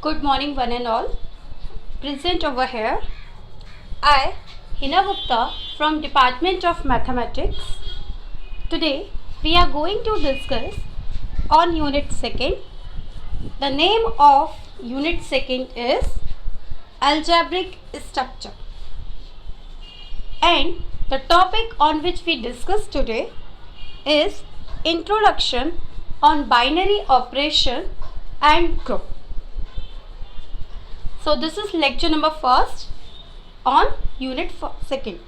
Good morning, one and all. Present over here, I, Hina Gupta from Department of Mathematics. Today, we are going to discuss on Unit 2nd. The name of Unit 2nd is Algebraic Structure. And the topic on which we discuss today is Introduction on Binary Operation and Group. So this is lecture number 1st on Unit 2nd.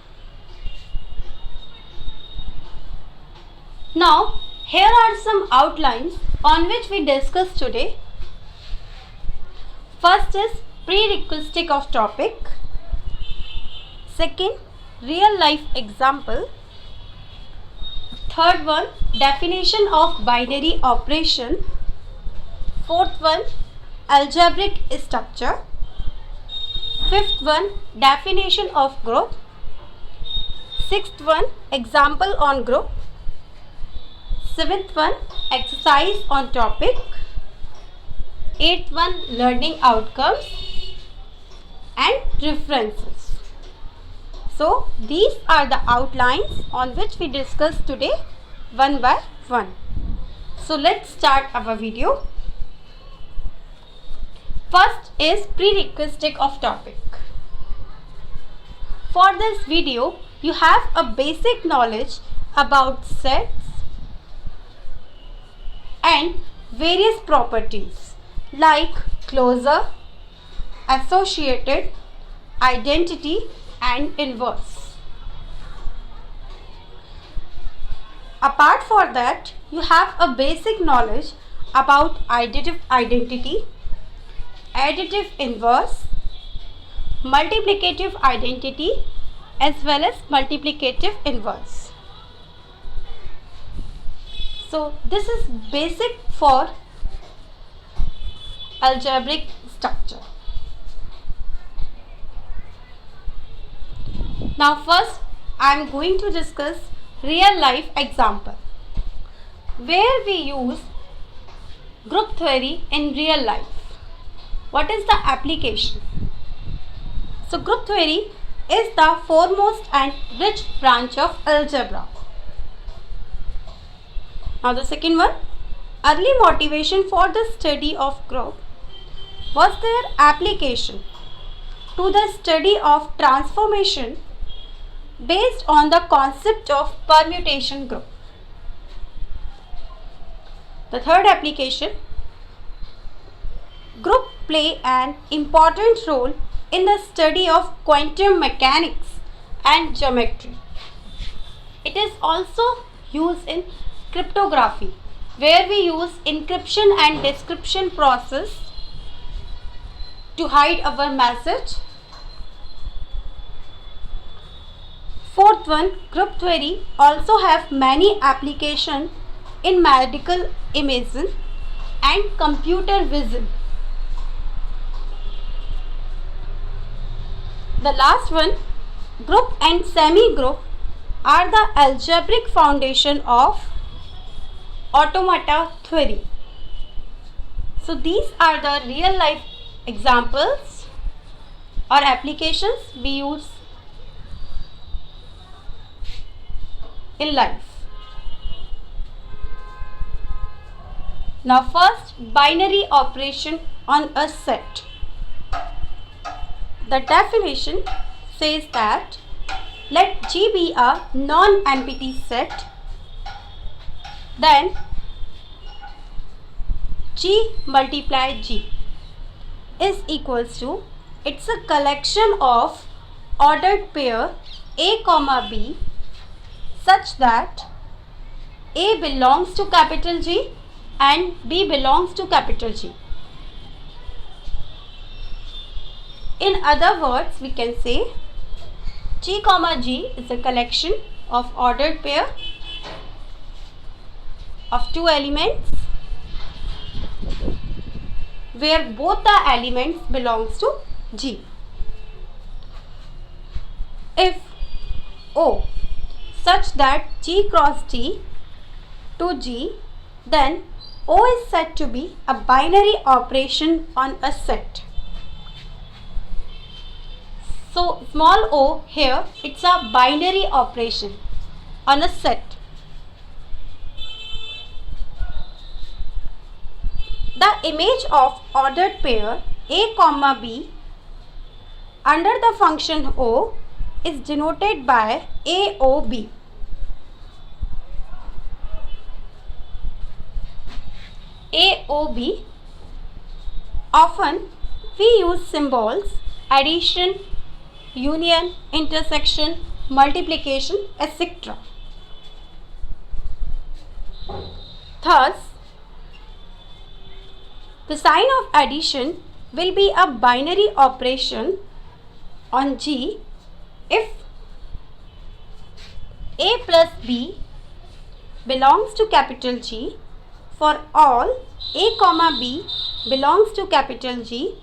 Now here are some outlines on which we discuss today. First is prerequisite of topic. Second, real life example. Third one, definition of binary operation. Fourth one, algebraic structure. Fifth one, definition of group. Sixth one, example on group. Seventh one, exercise on topic. Eighth one, learning outcomes and references. So these are the outlines on which we discuss today one by one. So let's start our video. First is prerequisite of topic. For this video, you have a basic knowledge about sets and various properties like closure, associated, identity and inverse. Apart from that, you have a basic knowledge about additive identity, additive inverse, multiplicative identity as well as multiplicative inverse. So this is basic for algebraic structure. Now first I am going to discuss real life example where we use group theory in real life. What is the application? So group theory is the foremost and rich branch of algebra. Now the second one, early motivation for the study of group was their application to the study of transformation based on the concept of permutation group. The third application, group play an important role in the study of quantum mechanics and geometry. It is also used in cryptography where we use encryption and decryption process to hide our message. Fourth one, group theory also have many applications in medical imaging and computer vision. The last one, group and semi-group are the algebraic foundation of automata theory. So these are the real life examples or applications we use in life. Now first, binary operation on a set. The definition says that let G be a non-empty set, then G multiply G is equals to, it's a collection of ordered pair A comma B such that A belongs to capital G and B belongs to capital G. In other words, we can say G comma G is a collection of ordered pair of two elements where both the elements belongs to G. If O such that G cross G to G, then O is said to be a binary operation on a set. So small o here, it's a binary operation on a set. The image of ordered pair A comma B under the function O is denoted by AOB. AOB. Often we use symbols addition, union, intersection, multiplication, etc. Thus, the sign of addition will be a binary operation on G if A plus B belongs to capital G for all A comma B belongs to capital G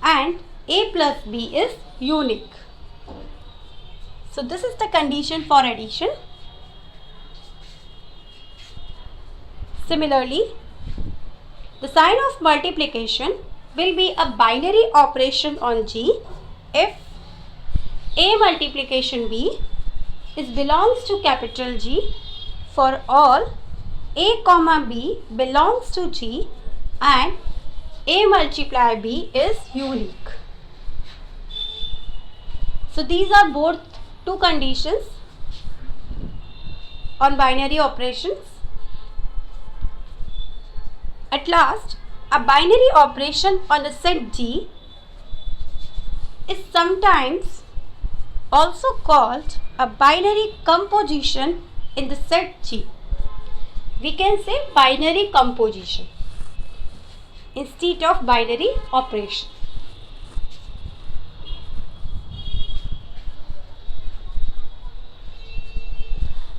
and A plus B is unique. So this is the condition for addition. Similarly, the sign of multiplication will be a binary operation on G if A multiplication B belongs to capital G for all A comma B belongs to G and A multiply B is unique. So these are both two conditions on binary operations. At last, a binary operation on a set G is sometimes also called a binary composition in the set G. We can say binary composition instead of binary operation.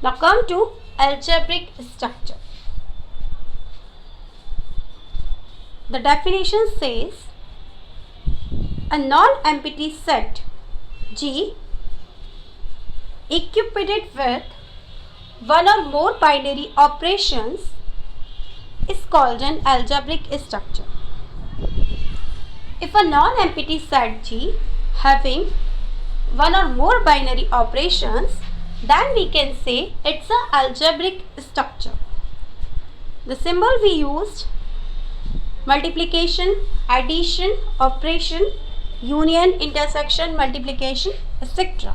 Now come to algebraic structure. The definition says a non-empty set G equipped with one or more binary operations is called an algebraic structure. If a non-empty set G having one or more binary operations, then we can say it's an algebraic structure. The symbol we used, multiplication, addition, operation, union, intersection, multiplication, etc.,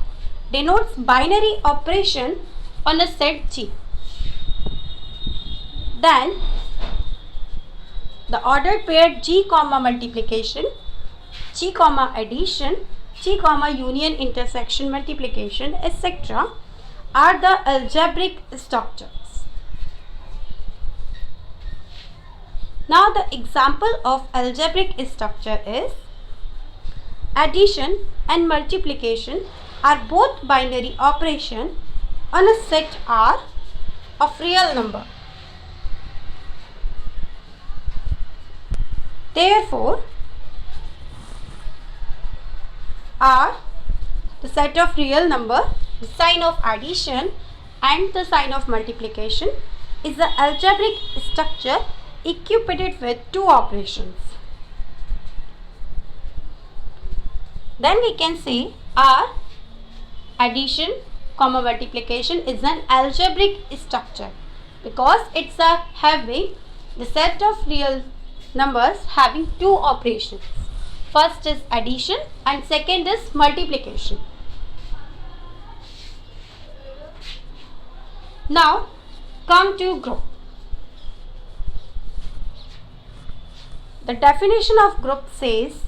denotes binary operation on a set G. Then the ordered pair G comma multiplication, G comma addition, G comma union, intersection, multiplication, etc. are the algebraic structures. Now the example of algebraic structure is addition and multiplication are both binary operation on a set R of real number. Therefore, R, the set of real number, the sign of addition and the sign of multiplication is the algebraic structure equipped with two operations. Then we can say R addition comma multiplication is an algebraic structure because it's having the set of real numbers having two operations. First is addition and second is multiplication. Now come to group. The definition of group says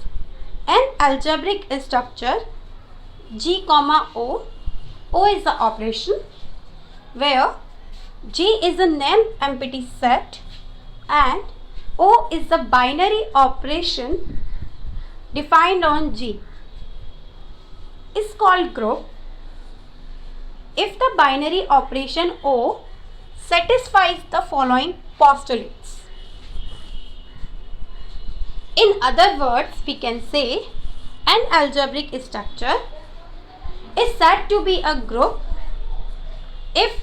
an algebraic structure G comma O. O is the operation where G is a non-empty set and O is the binary operation defined on G is called group if the binary operation O satisfies the following postulates. In other words, we can say an algebraic structure is said to be a group if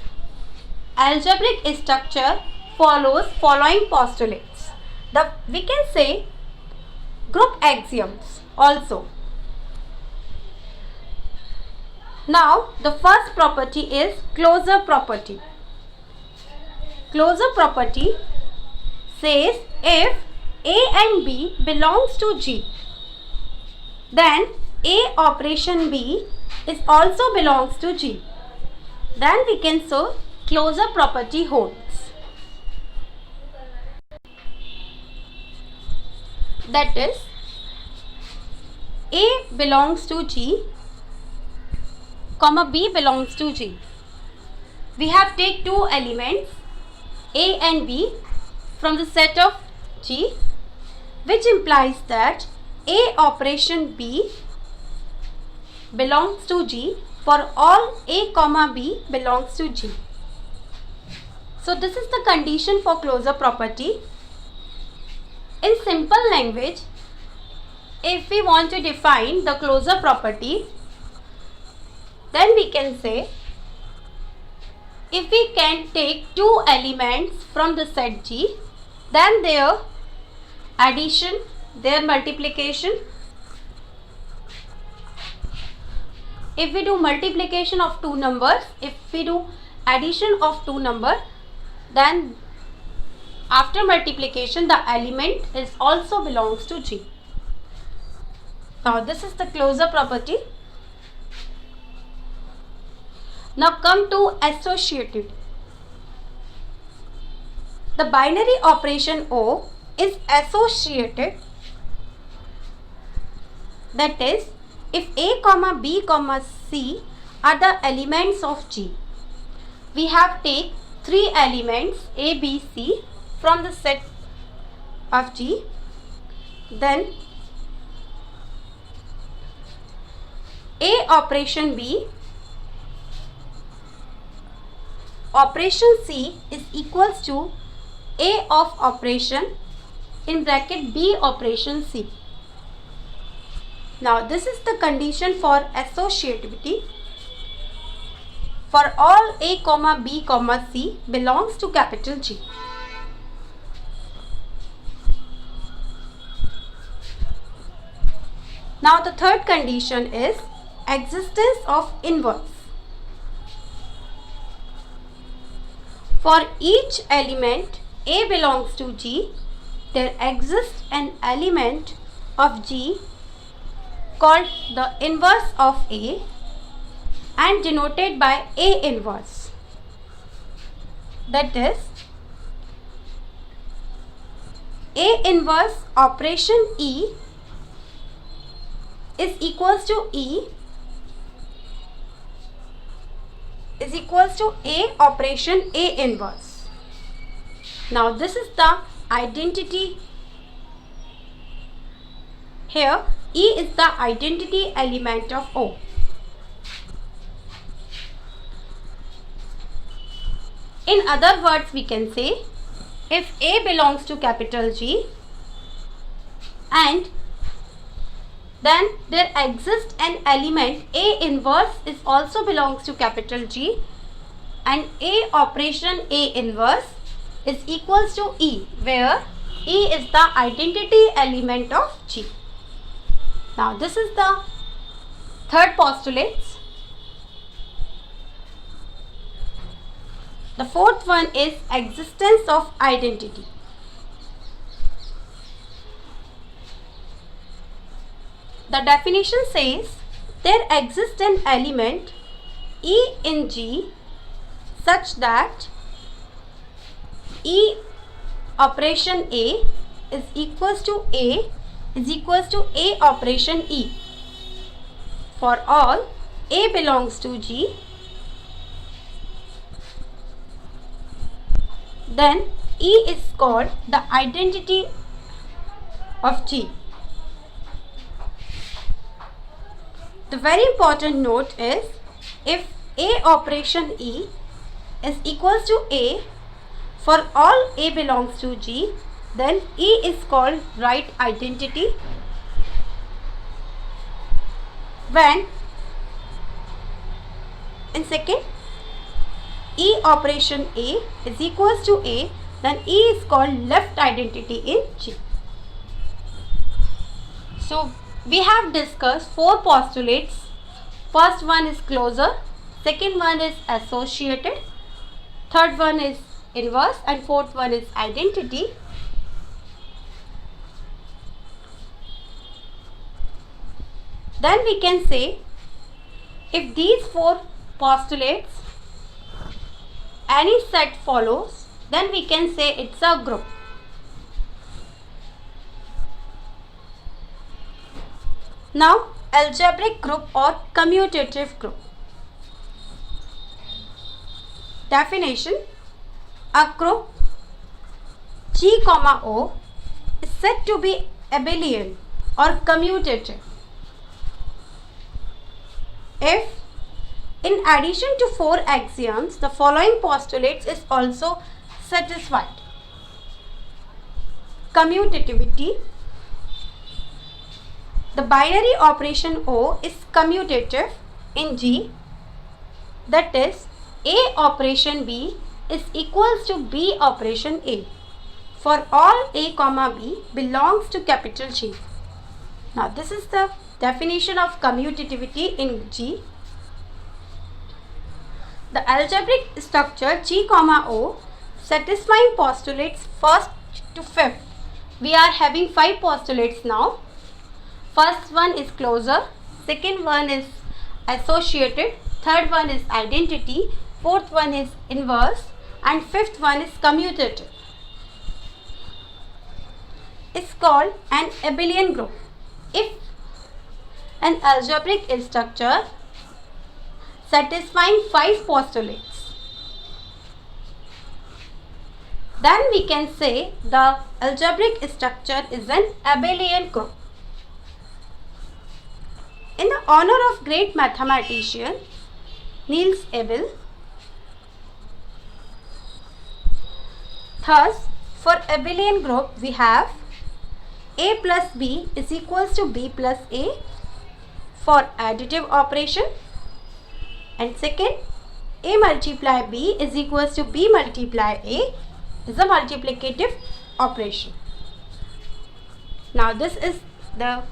algebraic structure follows following postulates. We can say group axioms also. Now the first property is closure property. Closure property says if A and B belongs to G, then A operation B is also belongs to G. Then we can say closure property holds. That is, A belongs to G, comma B belongs to G. We have take two elements A and B from the set of G, which implies that A operation B belongs to G for all A comma B belongs to G. So this is the condition for closure property. In simple language, if we want to define the closure property, then we can say if we can take two elements from the set G, then their addition, their multiplication, if we do multiplication of two numbers, if we do addition of two numbers, then after multiplication the element is also belongs to G. Now this is the closure property. Now come to associativity. The binary operation O is associated, that is, if A comma B comma C are the elements of G, we have take three elements A, B, C from the set of G, then A operation B operation C is equals to A of operation in bracket B operation C. Now this is the condition for associativity. For all A comma B comma C belongs to capital G. Now the third condition is existence of inverse. For each element A belongs to G, there exists an element of G called the inverse of A and denoted by A inverse. That is, A inverse operation E is equals to E is equals to A operation A inverse. Now this is the identity. Here E is the identity element of O. In other words, we can say if A belongs to capital G and then there exists an element A inverse is also belongs to capital G, and A operation A inverse is equals to E, where E is the identity element of G. Now this is the third postulate. The fourth one is existence of identity. The definition says there exists an element E in G such that E operation A is equals to A operation E. For all A belongs to G, then E is called the identity of G. The very important note is if A operation E is equals to A for all A belongs to G, then E is called right identity. When in second E operation A is equals to A then E is called left identity in G. So we have discussed 4 postulates. First one is closure, second one is associated, third one is inverse, and fourth one is identity. Then we can say if these 4 postulates any set follows, then we can say it's a group. Now algebraic group or commutative group. Definition: a group G, O is said to be abelian or commutative if, in addition to 4 axioms, the following postulates is also satisfied. Commutativity: the binary operation O is commutative in G, that is, A operation B is equals to B operation A for all A, B belongs to capital G. Now this is the definition of commutativity in G. The algebraic structure G, O satisfying postulates first to fifth. We are having 5 postulates now. First one is closure, second one is associated, third one is identity, fourth one is inverse, and fifth one is commutative. It's called an abelian group if an algebraic structure satisfying 5 postulates. Then we can say the algebraic structure is an abelian group. In the honor of great mathematician Niels Abel, thus for abelian group we have A plus B is equals to B plus A for additive operation, and second, A multiply B is equals to B multiply A is a multiplicative operation. Now this is the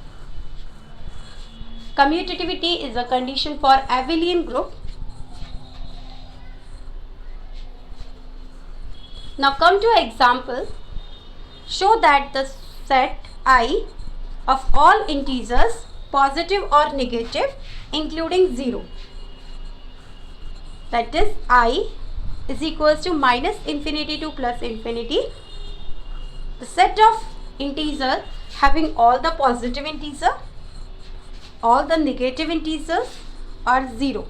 commutativity is a condition for abelian group. Now come to example. Show that the set I of all integers, positive or negative, including 0, that is I is equals to minus infinity to plus infinity. The set of integers having all the positive integers, all the negative integers are 0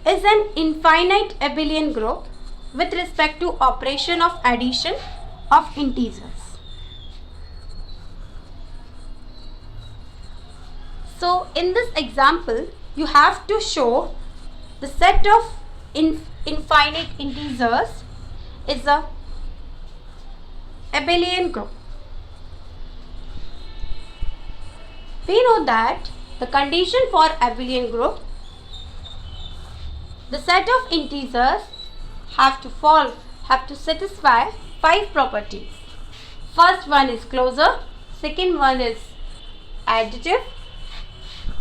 is an infinite abelian group with respect to operation of addition of integers. So in this example you have to show the set of infinite integers is a abelian group. We know that the condition for abelian group, the set of integers have to satisfy 5 properties. First one is closure, second one is additive,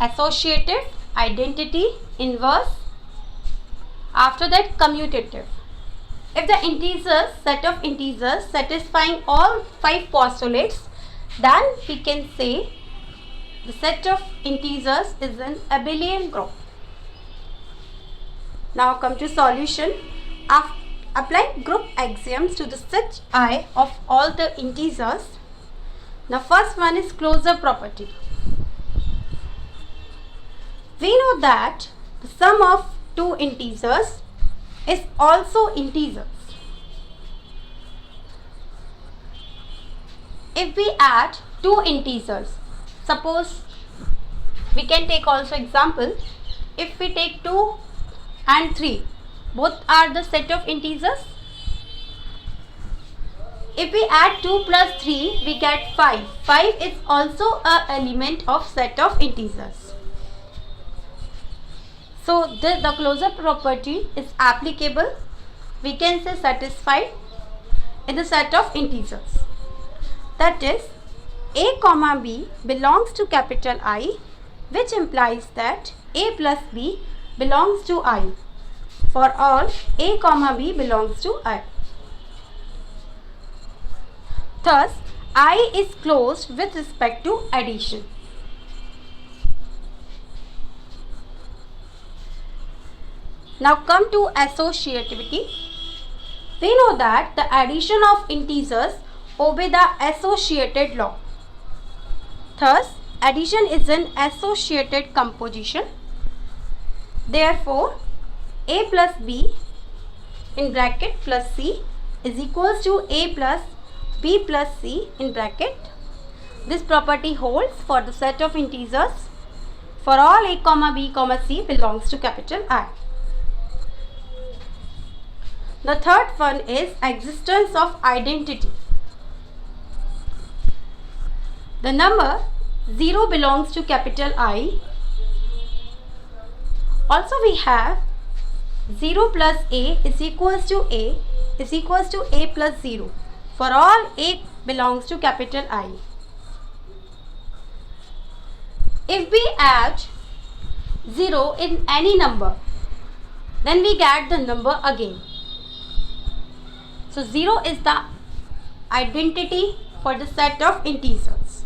associative, identity, inverse, after that commutative. If the integers, set of integers satisfying all 5 postulates, then we can say the set of integers is an abelian group. Now come to solution. Apply group axioms to the set I of all the integers. The first one is closure property. We know that the sum of 2 integers is also integers. If we add 2 integers, suppose we can take also example, if we take 2 and 3, both are the set of integers. If we add 2 plus 3, we get 5. 5 is also an element of set of integers. So the closure property is applicable. We can say satisfied in the set of integers. That is, a comma b belongs to capital I, which implies that a plus b belongs to I for all a comma b belongs to I. Thus, I is closed with respect to addition. Now come to associativity. We know that the addition of integers obey the associated law. Thus, addition is an associated composition. Therefore, a plus b in bracket plus c is equals to a plus b plus c in bracket. This property holds for the set of integers for all a comma b comma c belongs to capital I. The third one is existence of identity. The number 0 belongs to capital I. Also we have 0 plus a is equals to a plus 0 for all a belongs to capital I. If we add 0 in any number, then we get the number again. So 0 is the identity for the set of integers.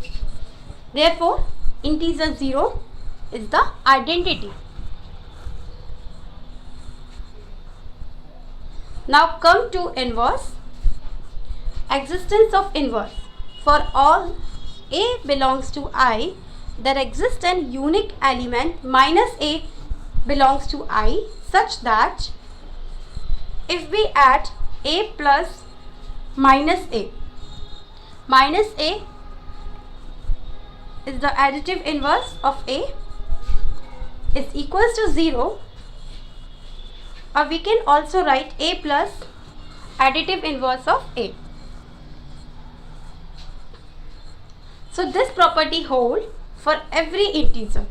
Therefore, integer 0 is the identity. Now come to inverse. Existence of inverse. For all a belongs to I, there exists an unique element minus a belongs to I such that if we add a plus minus a is the additive inverse of a is equals to 0, or we can also write a plus additive inverse of a. So this property holds for every integer.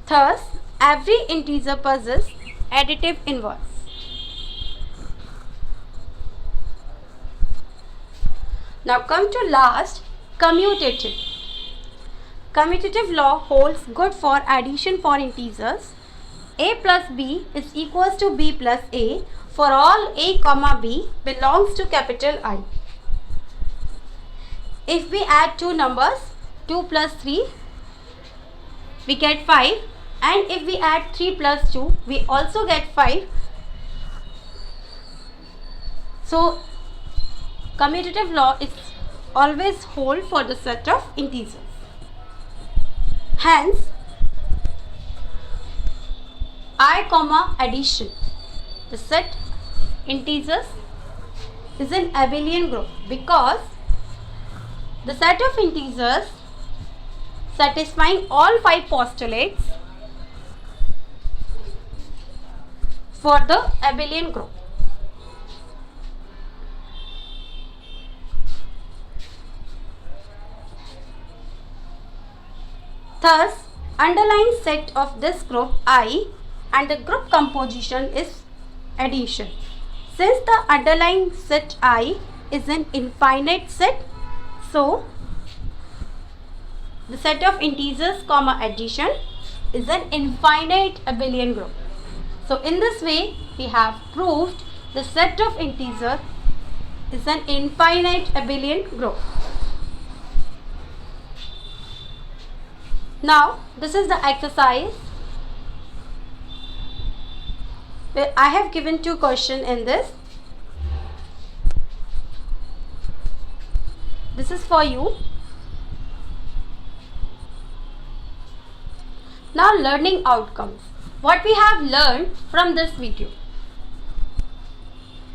Thus, every integer possesses additive inverse. Now come to last, commutative. Commutative law holds good for addition for integers. A plus b is equals to b plus a for all a comma b belongs to capital I. If we add two numbers, 2 plus 3, we get 5, and if we add 3 plus 2, we also get 5. So, commutative law is always hold for the set of integers. Hence, I comma addition, the set integers is an abelian group because the set of integers satisfying all 5 postulates for the abelian group. Thus, underlying set of this group I and the group composition is addition. Since the underlying set I is an infinite set, so the set of integers comma addition is an infinite abelian group. So in this way we have proved the set of integers is an infinite abelian group. Now this is the exercise. I have given 2 questions in this. This is for you. Now learning outcomes. What we have learned from this video.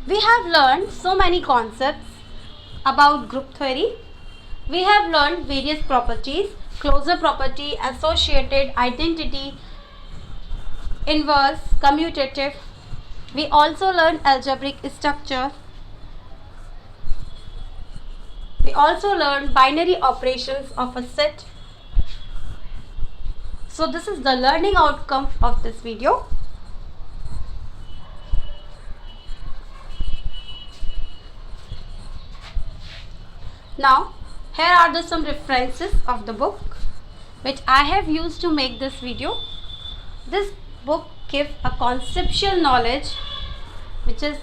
We have learned so many concepts about group theory. We have learned various properties: closure property, associated, identity, inverse, commutative. We also learned algebraic structure. We also learned binary operations of a set. So this is the learning outcome of this video. Now, here are some references of the book which I have used to make this video. This book gives a conceptual knowledge which is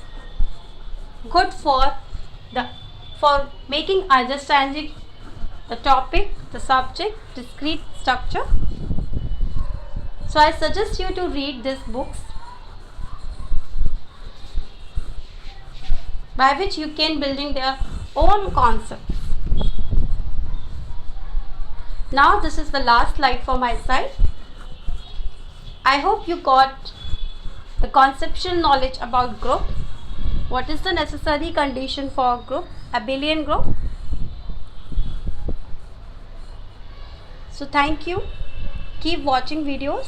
good for making understanding the topic, the subject, discrete structure. So I suggest you to read these books by which you can building their own concepts. Now this is the last slide for my side. I hope you got the conceptual knowledge about group. What is the necessary condition for a group, abelian group? So thank you. Keep watching videos.